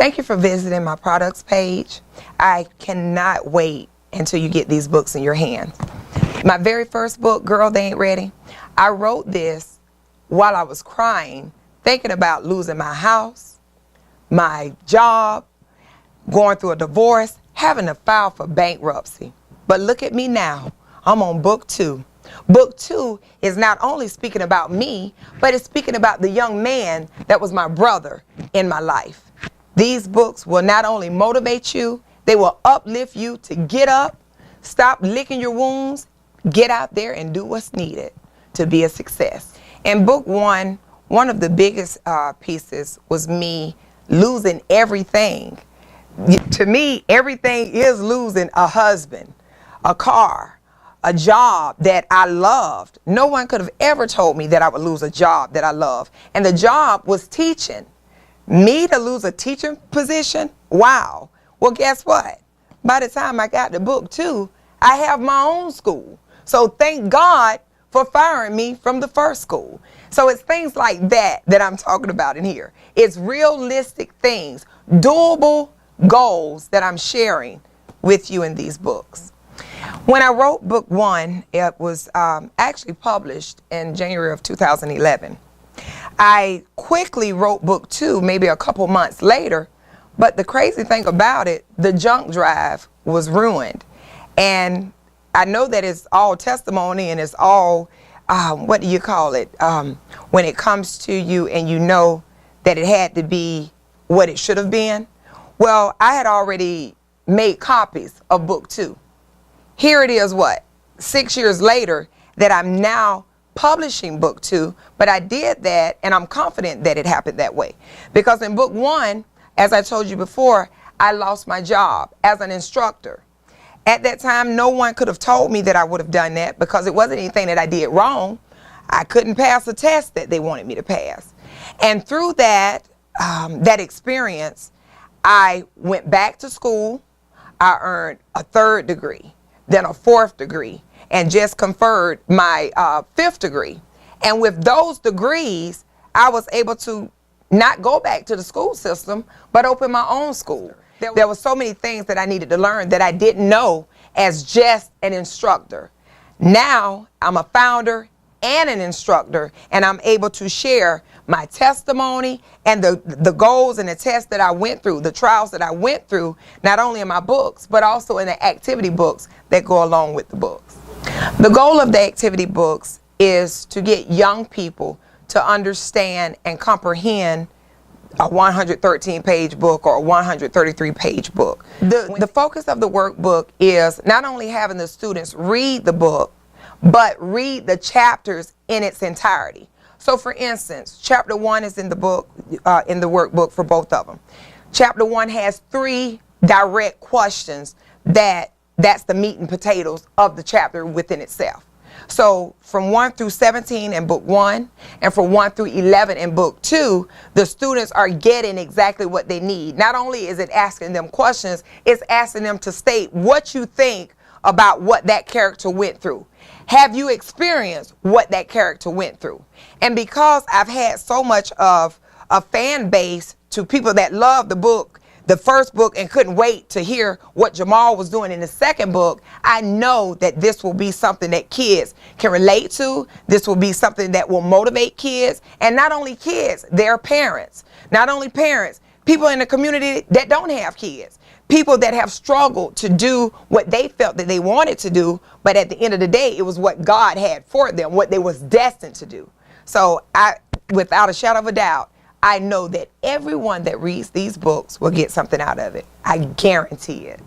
Thank you for visiting my products page. I cannot wait until you get these books in your hands. My very first book, Girl, They Ain't Ready, I wrote this while I was crying, thinking about losing my house, my job, going through a divorce, having to file for bankruptcy. But look at me now. I'm on book 2. Book 2 is not only speaking about me, but it's speaking about the young man that was my brother in my life. These books will not only motivate you, they will uplift you to get up, stop licking your wounds, get out there and do what's needed to be a success. In book 1, one of the biggest pieces was me losing everything. To me, everything is losing a husband, a car, a job that I loved. No one could have ever told me that I would lose a job that I love. And the job was teaching. Me to lose a teaching position? Wow. Well, guess what? By the time I got to book 2, I have my own school. So thank God for firing me from the first school. So it's things like that that I'm talking about in here. It's realistic things, doable goals that I'm sharing with you in these books. When I wrote book 1, it was actually published in January of 2011. I quickly wrote book 2 maybe a couple months later, but the crazy thing about it, the junk drive was ruined. And I know that it's all testimony and it's all, what do you call it, when it comes to you and you know that it had to be what it should have been. Well, I had already made copies of book 2. Here it is, 6 years later, that I'm now publishing book 2, but I did that and I'm confident that it happened that way. Because in book 1, as I told you before, I lost my job as an instructor. At that time, no one could have told me that I would have done that because it wasn't anything that I did wrong. I couldn't pass a test that they wanted me to pass. And through that, that experience, I went back to school. I earned a 3rd degree, then a 4th degree, and just conferred my 5th degree. And with those degrees, I was able to not go back to the school system, but open my own school. There were so many things that I needed to learn that I didn't know as just an instructor. Now I'm a founder and an instructor, and I'm able to share my testimony and the goals and the tests that I went through, the trials that I went through, not only in my books, but also in the activity books that go along with the books. The goal of the activity books is to get young people to understand and comprehend a 113-page book or a 133-page book. The focus of the workbook is not only having the students read the book, but read the chapters in its entirety. So for instance, chapter 1 is in the book, in the workbook for both of them. Chapter 1 has 3 direct questions that's the meat and potatoes of the chapter within itself. So from 1 through 17 in book 1 and from 1 through 11 in book 2, the students are getting exactly what they need. Not only is it asking them questions, it's asking them to state what you think about what that character went through. Have you experienced what that character went through? And because I've had so much of a fan base to people that love the book, the first book, and couldn't wait to hear what Jamal was doing in the second book, I know that this will be something that kids can relate to. This will be something that will motivate kids, and not only kids, their parents. Not only parents, people in the community that don't have kids. People that have struggled to do what they felt that they wanted to do, but at the end of the day, it was what God had for them, what they was destined to do. So without a shadow of a doubt, I know that everyone that reads these books will get something out of it. I guarantee it.